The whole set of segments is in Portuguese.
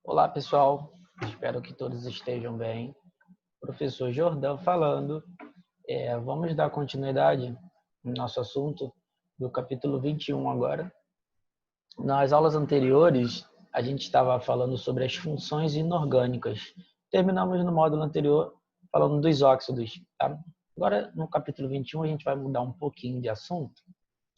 Olá, pessoal. Espero que todos estejam bem. Professor Jordão falando. Vamos dar continuidade no nosso assunto do capítulo 21 agora. Nas aulas anteriores, a gente estava falando sobre as funções inorgânicas. Terminamos no módulo anterior falando dos óxidos, tá? Agora, no capítulo 21, a gente vai mudar um pouquinho de assunto,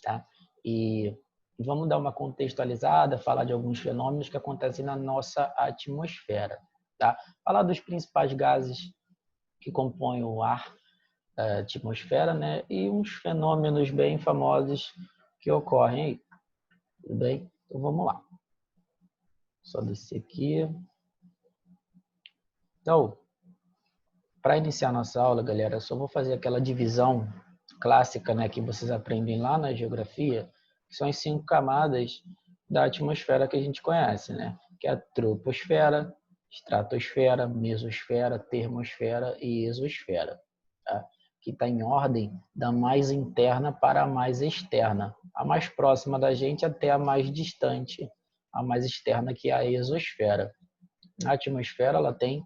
tá? E vamos dar uma contextualizada, falar de alguns fenômenos que acontecem na nossa atmosfera, tá? Falar dos principais gases que compõem o ar da atmosfera, né? E uns fenômenos bem famosos que ocorrem aí, tudo bem? Então vamos lá. Só descer aqui. Então, para iniciar nossa aula, galera, eu só vou fazer aquela divisão clássica, né, que vocês aprendem lá na geografia, que são as 5 camadas da atmosfera que a gente conhece, né? Que é a troposfera, estratosfera, mesosfera, termosfera e exosfera, tá? Que está em ordem da mais interna para a mais externa, a mais próxima da gente até a mais distante, a mais externa, que é a exosfera. A atmosfera ela tem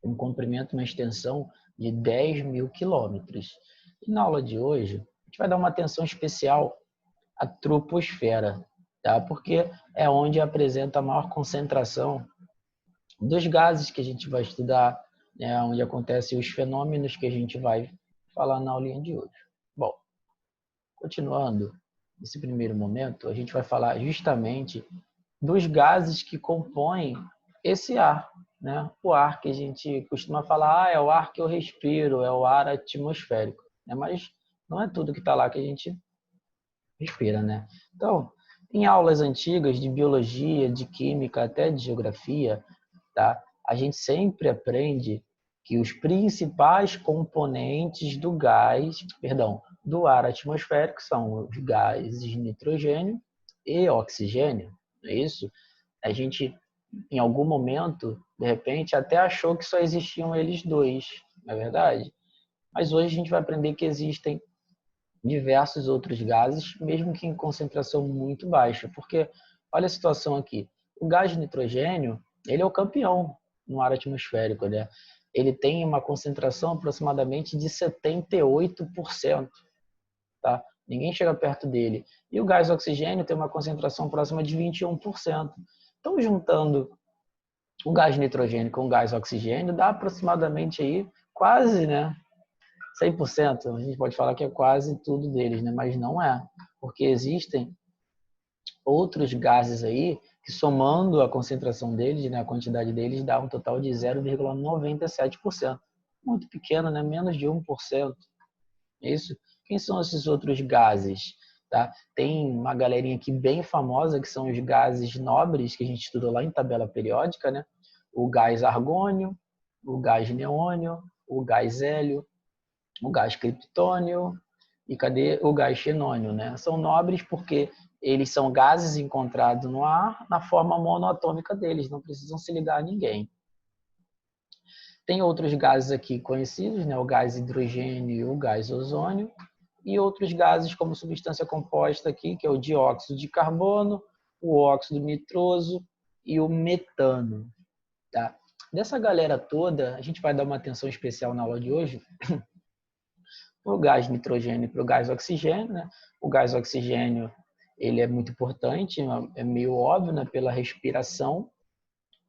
um comprimento, uma extensão de 10 mil quilômetros. E na aula de hoje, a gente vai dar uma atenção especial à troposfera, tá? Porque é onde apresenta a maior concentração dos gases que a gente vai estudar, né? Onde acontecem os fenômenos que a gente vai falar na aulinha de hoje. Bom, continuando, nesse primeiro momento, a gente vai falar justamente dos gases que compõem esse ar, né? O ar que a gente costuma falar, é o ar que eu respiro, é o ar atmosférico, né? Mas não é tudo que está lá que a gente respira, né? Então, em aulas antigas de biologia, de química, até de geografia, tá? A gente sempre aprende que os principais componentes do do ar atmosférico são os gases nitrogênio e oxigênio, não é isso? A gente, em algum momento, de repente, até achou que só existiam eles dois, não é verdade? Mas hoje a gente vai aprender que existem diversos outros gases, mesmo que em concentração muito baixa, porque olha a situação aqui. O gás nitrogênio, ele é o campeão no ar atmosférico, né? Ele tem uma concentração aproximadamente de 78%, tá? Ninguém chega perto dele. E o gás oxigênio tem uma concentração próxima de 21%. Então, juntando o gás nitrogênio com o gás oxigênio, dá aproximadamente aí quase, né, 100%. A gente pode falar que é quase tudo deles, né? Mas não é, porque existem outros gases aí que, somando a concentração deles, né, a quantidade deles, dá um total de 0,97%. Muito pequeno, né? Menos de 1%. Isso. Quem são esses outros gases? Tá? Tem uma galerinha aqui bem famosa, que são os gases nobres, que a gente estudou lá em tabela periódica, né? O gás argônio, o gás neônio, o gás hélio, o gás criptônio e cadê o gás xenônio, né? São nobres porque eles são gases encontrados no ar na forma monoatômica deles, não precisam se ligar a ninguém. Tem outros gases aqui conhecidos, né? O gás hidrogênio e o gás ozônio, e outros gases como substância composta aqui, que é o dióxido de carbono, o óxido nitroso e o metano, tá? Dessa galera toda, a gente vai dar uma atenção especial na aula de hoje para o gás nitrogênio e para o gás oxigênio, né? O gás oxigênio, ele é muito importante, é meio óbvio, né? Pela respiração,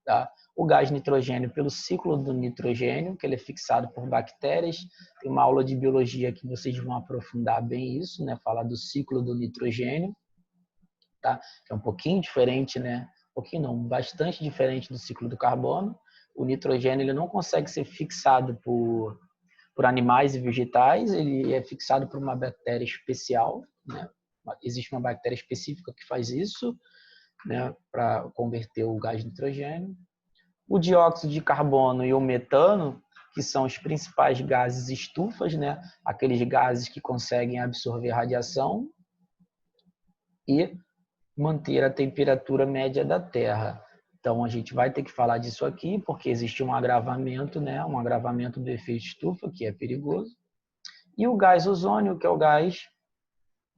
tá? O gás nitrogênio pelo ciclo do nitrogênio, que ele é fixado por bactérias. Tem uma aula de biologia que vocês vão aprofundar bem isso, né? Falar do ciclo do nitrogênio, tá? Que é um pouquinho diferente, né? Um pouquinho não, bastante diferente do ciclo do carbono. O nitrogênio ele não consegue ser fixado por animais e vegetais, ele é fixado por uma bactéria especial, né? Existe uma bactéria específica que faz isso, né? Para converter o gás nitrogênio. O dióxido de carbono e o metano, que são os principais gases estufas, né? Aqueles gases que conseguem absorver radiação e manter a temperatura média da Terra. Então, a gente vai ter que falar disso aqui, porque existe um agravamento, né? Um agravamento do efeito estufa, que é perigoso. E o gás ozônio, que é o gás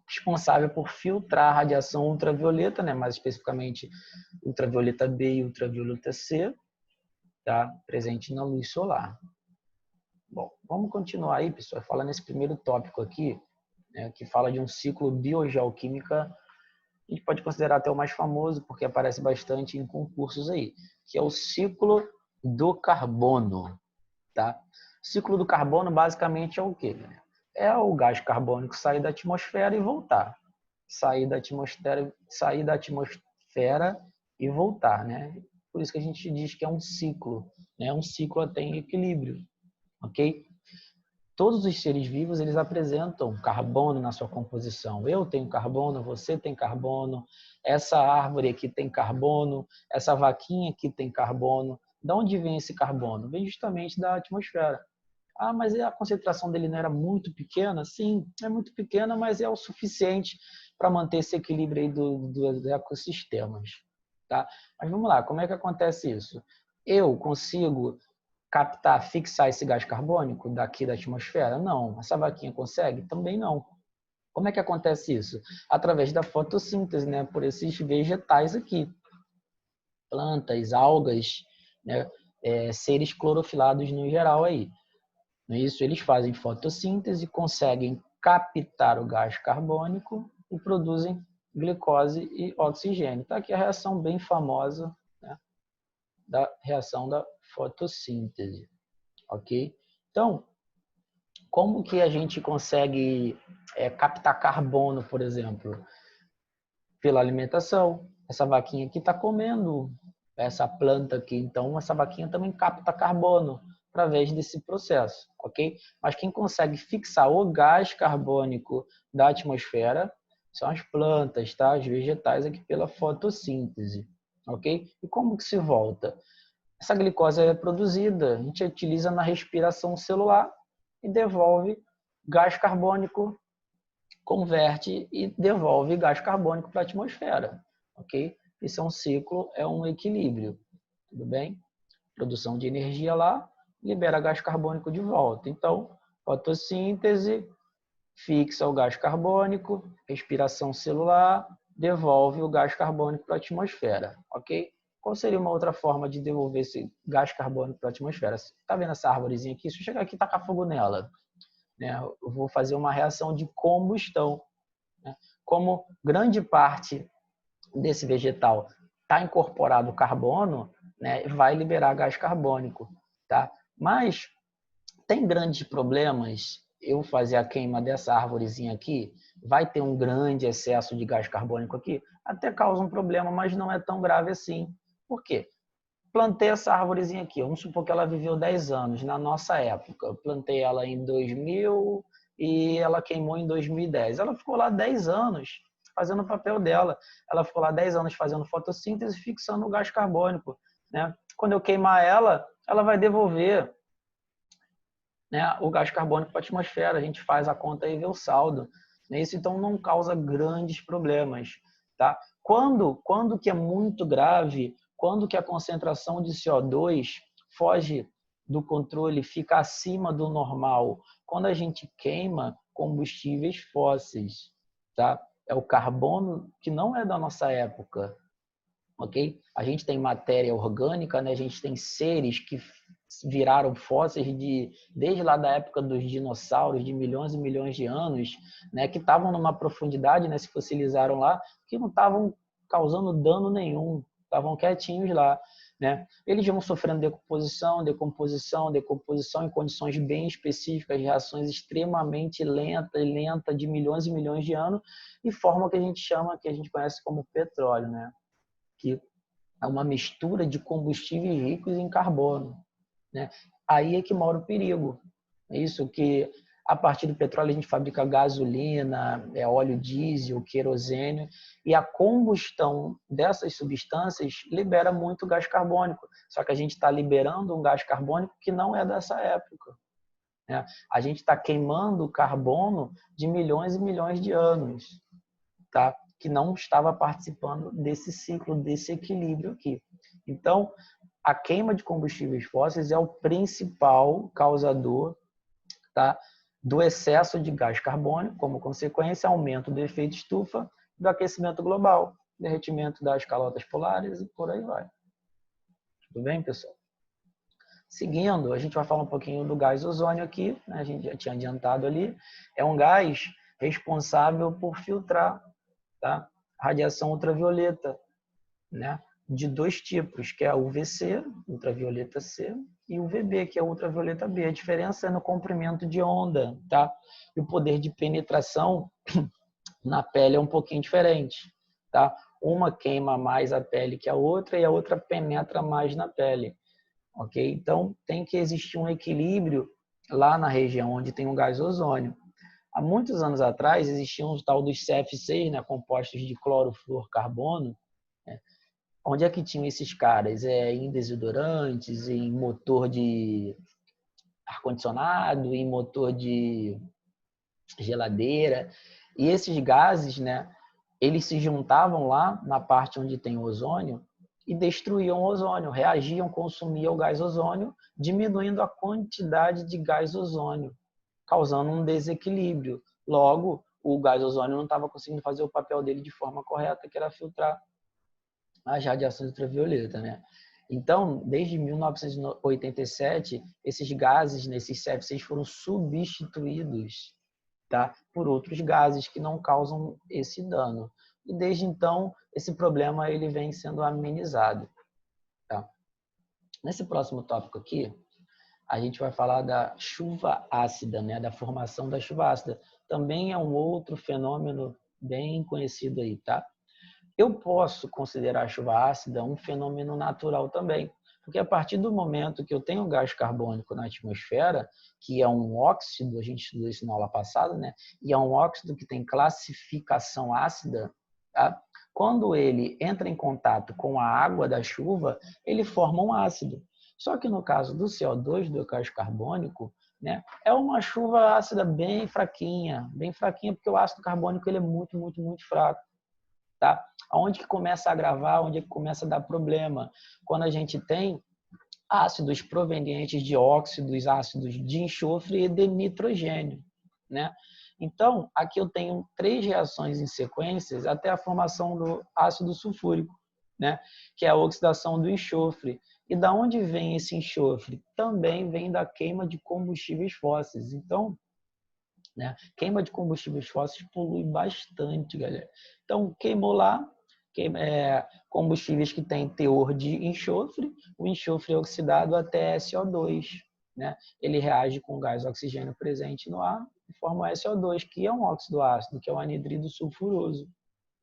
responsável por filtrar a radiação ultravioleta, né? Mais especificamente ultravioleta B e ultravioleta C, tá? Presente na luz solar. Bom, vamos continuar aí, pessoal, falar nesse primeiro tópico aqui, né, que fala de um ciclo biogeoquímica. A gente pode considerar até o mais famoso, porque aparece bastante em concursos aí, que é o ciclo do carbono, tá? O ciclo do carbono basicamente é o quê, né? É o gás carbônico sair da atmosfera e voltar. Sair da atmosfera e voltar, né? Por isso que a gente diz que é um ciclo, né? Um ciclo até em equilíbrio, ok? Todos os seres vivos, eles apresentam carbono na sua composição. Eu tenho carbono, você tem carbono, essa árvore aqui tem carbono, essa vaquinha aqui tem carbono. De onde vem esse carbono? Vem justamente da atmosfera. Ah, mas a concentração dele não era muito pequena? Sim, é muito pequena, mas é o suficiente para manter esse equilíbrio aí dos ecossistemas. Tá? Mas vamos lá, como é que acontece isso? Eu consigo captar, fixar esse gás carbônico daqui da atmosfera? Não. Essa vaquinha consegue? Também não. Como é que acontece isso? Através da fotossíntese, né? Por esses vegetais aqui. Plantas, algas, né? Seres clorofilados no geral aí. Isso, eles fazem fotossíntese, conseguem captar o gás carbônico e produzem glicose e oxigênio. Está aqui a reação bem famosa, né? Da reação da fotossíntese. Ok? Então, como que a gente consegue captar carbono, por exemplo? Pela alimentação. Essa vaquinha aqui está comendo essa planta aqui, então essa vaquinha também capta carbono através desse processo, ok? Mas quem consegue fixar o gás carbônico da atmosfera são as plantas, tá? Os vegetais aqui pela fotossíntese, ok? E como que se volta? Essa glicose é produzida, a gente utiliza na respiração celular e devolve gás carbônico, converte e devolve gás carbônico para a atmosfera, ok? Isso é um ciclo, é um equilíbrio, tudo bem? Produção de energia lá, libera gás carbônico de volta. Então, fotossíntese, fixa o gás carbônico, respiração celular, devolve o gás carbônico para a atmosfera, ok? Qual seria uma outra forma de devolver esse gás carbônico para a atmosfera? Está vendo essa árvorezinha aqui? Se eu chegar aqui e tacar fogo nela, né, eu vou fazer uma reação de combustão. Né? Como grande parte desse vegetal está incorporado carbono, né, vai liberar gás carbônico. Tá? Mas tem grandes problemas eu fazer a queima dessa árvorezinha aqui? Vai ter um grande excesso de gás carbônico aqui? Até causa um problema, mas não é tão grave assim. Por quê? Plantei essa árvorezinha aqui, vamos supor que ela viveu 10 anos, na nossa época. Eu plantei ela em 2000 e ela queimou em 2010. Ela ficou lá 10 anos fazendo o papel dela. Ela ficou lá 10 anos fazendo fotossíntese, fixando o gás carbônico. Né? Quando eu queimar ela, ela vai devolver, né, o gás carbônico para a atmosfera. A gente faz a conta e vê o saldo. Isso então não causa grandes problemas. Tá? Quando que é muito grave, quando que a concentração de CO2 foge do controle, fica acima do normal? Quando a gente queima combustíveis fósseis. Tá? É o carbono que não é da nossa época. Ok? A gente tem matéria orgânica, né? A gente tem seres que viraram fósseis desde lá da época dos dinossauros, de milhões e milhões de anos, né? Que estavam numa profundidade, né? Se fossilizaram lá, que não estavam causando dano nenhum, estavam quietinhos lá. Né? Eles vão sofrendo decomposição em condições bem específicas, reações extremamente lentas de milhões e milhões de anos, e formam o que a gente chama, que a gente conhece como petróleo, né? Que é uma mistura de combustíveis ricos em carbono. Né? Aí é que mora o perigo. É isso que, a partir do petróleo, a gente fabrica gasolina, óleo diesel, querosene, e a combustão dessas substâncias libera muito gás carbônico. Só que a gente está liberando um gás carbônico que não é dessa época. Né? A gente está queimando carbono de milhões e milhões de anos. Tá? Que não estava participando desse ciclo, desse equilíbrio aqui. Então, a queima de combustíveis fósseis é o principal causador, tá, do excesso de gás carbônico, como consequência, aumento do efeito estufa, do aquecimento global, derretimento das calotas polares e por aí vai. Tudo bem, pessoal? Seguindo, a gente vai falar um pouquinho do gás ozônio aqui, né? A gente já tinha adiantado ali. É um gás responsável por filtrar, tá? Radiação ultravioleta, né? De dois tipos, que é a UVC, ultravioleta C, e UVB, que é ultravioleta B. A diferença é no comprimento de onda, tá? E o poder de penetração na pele é um pouquinho diferente, tá? Uma queima mais a pele que a outra e a outra penetra mais na pele, ok? Então, tem que existir um equilíbrio lá na região onde tem o gás ozônio. Há muitos anos atrás, existiam os tal dos CF6, né, compostos de clorofluorcarbono, né? Onde é que tinham esses caras? Em desodorantes, em motor de ar-condicionado, em motor de geladeira. E esses gases, né, eles se juntavam lá na parte onde tem o ozônio e destruíam o ozônio, reagiam, consumiam o gás ozônio, diminuindo a quantidade de gás ozônio, causando um desequilíbrio. Logo, o gás ozônio não estava conseguindo fazer o papel dele de forma correta, que era filtrar as radiações ultravioletas, né? Então, desde 1987, esses gases, esses CFCs, foram substituídos, tá, por outros gases que não causam esse dano. E desde então, esse problema ele vem sendo amenizado. Tá? Nesse próximo tópico aqui, a gente vai falar da chuva ácida, né? Da formação da chuva ácida. Também é um outro fenômeno bem conhecido aí, tá? Eu posso considerar a chuva ácida um fenômeno natural também, porque a partir do momento que eu tenho gás carbônico na atmosfera, que é um óxido, a gente estudou isso na aula passada, né? E é um óxido que tem classificação ácida, tá? Quando ele entra em contato com a água da chuva, ele forma um ácido. Só que no caso do CO2, do gás carbônico, né, é uma chuva ácida bem fraquinha, porque o ácido carbônico ele é muito, muito, muito fraco. Tá? Onde que começa a agravar, onde que começa a dar problema? Quando a gente tem ácidos provenientes de óxidos, ácidos de enxofre e de nitrogênio, né? Então, aqui eu tenho 3 reações em sequências até a formação do ácido sulfúrico, né? Que é a oxidação do enxofre. E da onde vem esse enxofre? Também vem da queima de combustíveis fósseis. Então, né? Queima de combustíveis fósseis polui bastante, galera. Então, queimou lá, combustíveis que têm teor de enxofre, o enxofre é oxidado até SO2. Né? Ele reage com o gás oxigênio presente no ar e forma o SO2, que é um óxido ácido, que é o anidrido sulfuroso.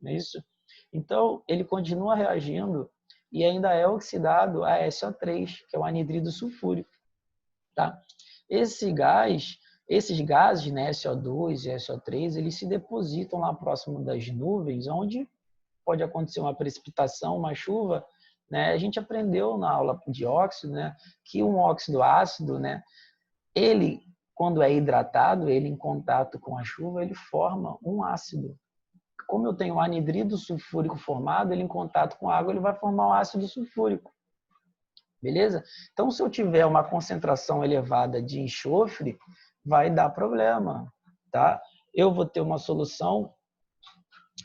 Não é isso? Então, ele continua reagindo e ainda é oxidado a SO3, que é o anidrido sulfúrico. Tá? Esses gases, né, SO2 e SO3, eles se depositam lá próximo das nuvens, onde pode acontecer uma precipitação, uma chuva. Né? A gente aprendeu na aula de óxido, né, que um óxido ácido, né, ele, quando é hidratado, ele em contato com a chuva, ele forma um ácido. Como eu tenho anidrido sulfúrico formado, ele em contato com a água, ele vai formar um ácido sulfúrico. Beleza? Então, se eu tiver uma concentração elevada de enxofre, vai dar problema, tá? Eu vou ter uma solução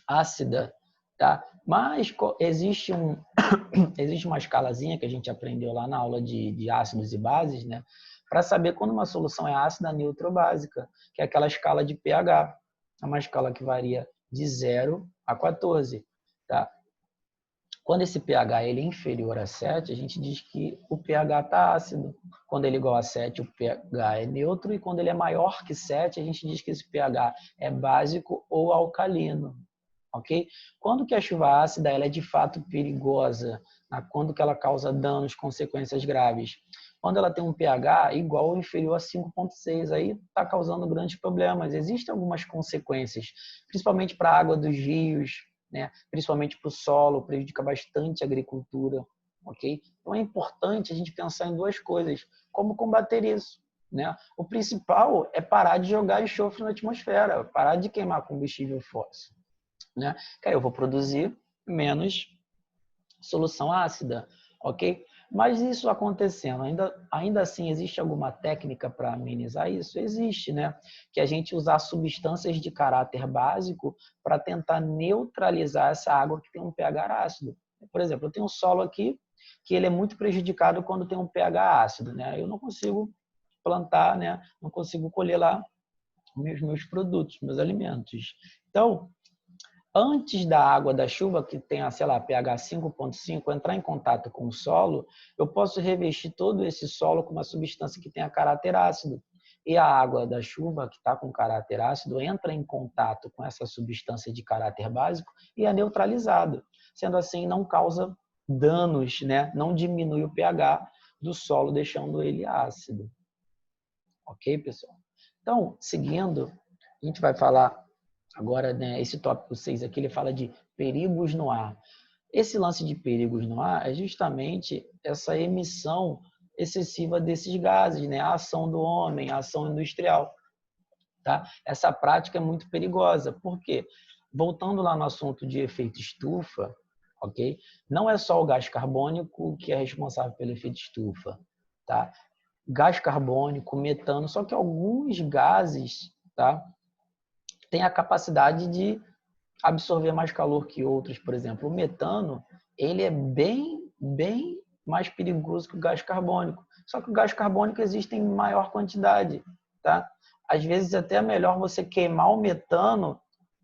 ácida, tá? Mas existe uma escalazinha que a gente aprendeu lá na aula de ácidos e bases, né? Para saber quando uma solução é ácida, neutra ou básica, que é aquela escala de pH. É uma escala que varia de 0 a 14, tá? Quando esse pH ele é inferior a 7, a gente diz que o pH está ácido. Quando ele é igual a 7, o pH é neutro. E quando ele é maior que 7, a gente diz que esse pH é básico ou alcalino. Okay? Quando que a chuva ácida ela é de fato perigosa? Quando que ela causa danos, consequências graves? Quando ela tem um pH igual ou inferior a 5,6, aí está causando grandes problemas. Existem algumas consequências, principalmente para a água dos rios, né? Principalmente para o solo, prejudica bastante a agricultura. Okay? Então é importante a gente pensar em 2 coisas. Como combater isso? Né? O principal é parar de jogar enxofre na atmosfera, parar de queimar combustível fóssil. Né? Que aí eu vou produzir menos solução ácida, ok? Mas isso acontecendo, ainda assim, existe alguma técnica para amenizar isso? Existe, né? Que a gente usar substâncias de caráter básico para tentar neutralizar essa água que tem um pH ácido. Por exemplo, eu tenho um solo aqui que ele é muito prejudicado quando tem um pH ácido, né? Eu não consigo plantar, né? Não consigo colher lá meus produtos, meus alimentos. Então, antes da água da chuva, que tem, sei lá, pH 5,5, entrar em contato com o solo, eu posso revestir todo esse solo com uma substância que tenha caráter ácido. E a água da chuva, que está com caráter ácido, entra em contato com essa substância de caráter básico e é neutralizado. Sendo assim, não causa danos, né? Não diminui o pH do solo, deixando ele ácido. Ok, pessoal? Então, seguindo, a gente vai falar agora, né, esse tópico 6 aqui, ele fala de perigos no ar. Esse lance de perigos no ar é justamente essa emissão excessiva desses gases, né? A ação do homem, a ação industrial. Tá? Essa prática é muito perigosa. Por quê? Voltando lá no assunto de efeito estufa, ok? Não é só o gás carbônico que é responsável pelo efeito estufa. Tá? Gás carbônico, metano, só que alguns gases, tá, têm a capacidade de absorver mais calor que outros. Por exemplo, o metano, ele é bem mais perigoso que o gás carbônico. Só que o gás carbônico existe em maior quantidade, tá? Às vezes até é melhor você queimar o metano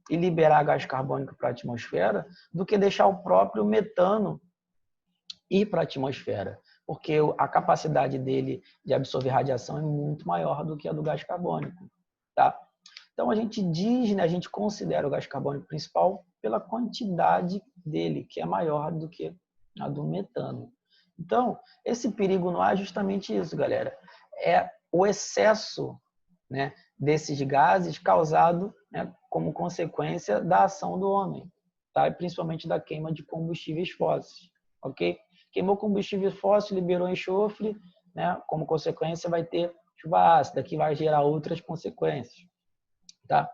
e liberar gás carbônico para a atmosfera do que deixar o próprio metano ir para a atmosfera, porque a capacidade dele de absorver radiação é muito maior do que a do gás carbônico, tá? Então a gente diz, né, a gente considera o gás carbônico principal pela quantidade dele, que é maior do que a do metano. Então, esse perigo no ar é justamente isso, galera. É o excesso, né, desses gases causado, né, como consequência da ação do homem, tá? E principalmente da queima de combustíveis fósseis, ok? Queimou combustível fóssil, liberou enxofre, né? Como consequência vai ter chuva ácida, que vai gerar outras consequências, tá?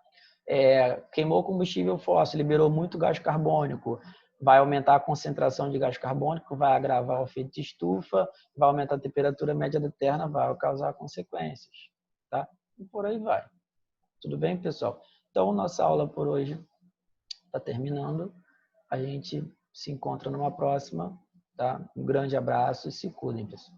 Queimou combustível fóssil, liberou muito gás carbônico, vai aumentar a concentração de gás carbônico, vai agravar o efeito de estufa, vai aumentar a temperatura média da Terra, vai causar consequências, tá? E por aí vai. Tudo bem, pessoal? Então, nossa aula por hoje está terminando. A gente se encontra numa próxima, tá? Um grande abraço e se cuidem, pessoal.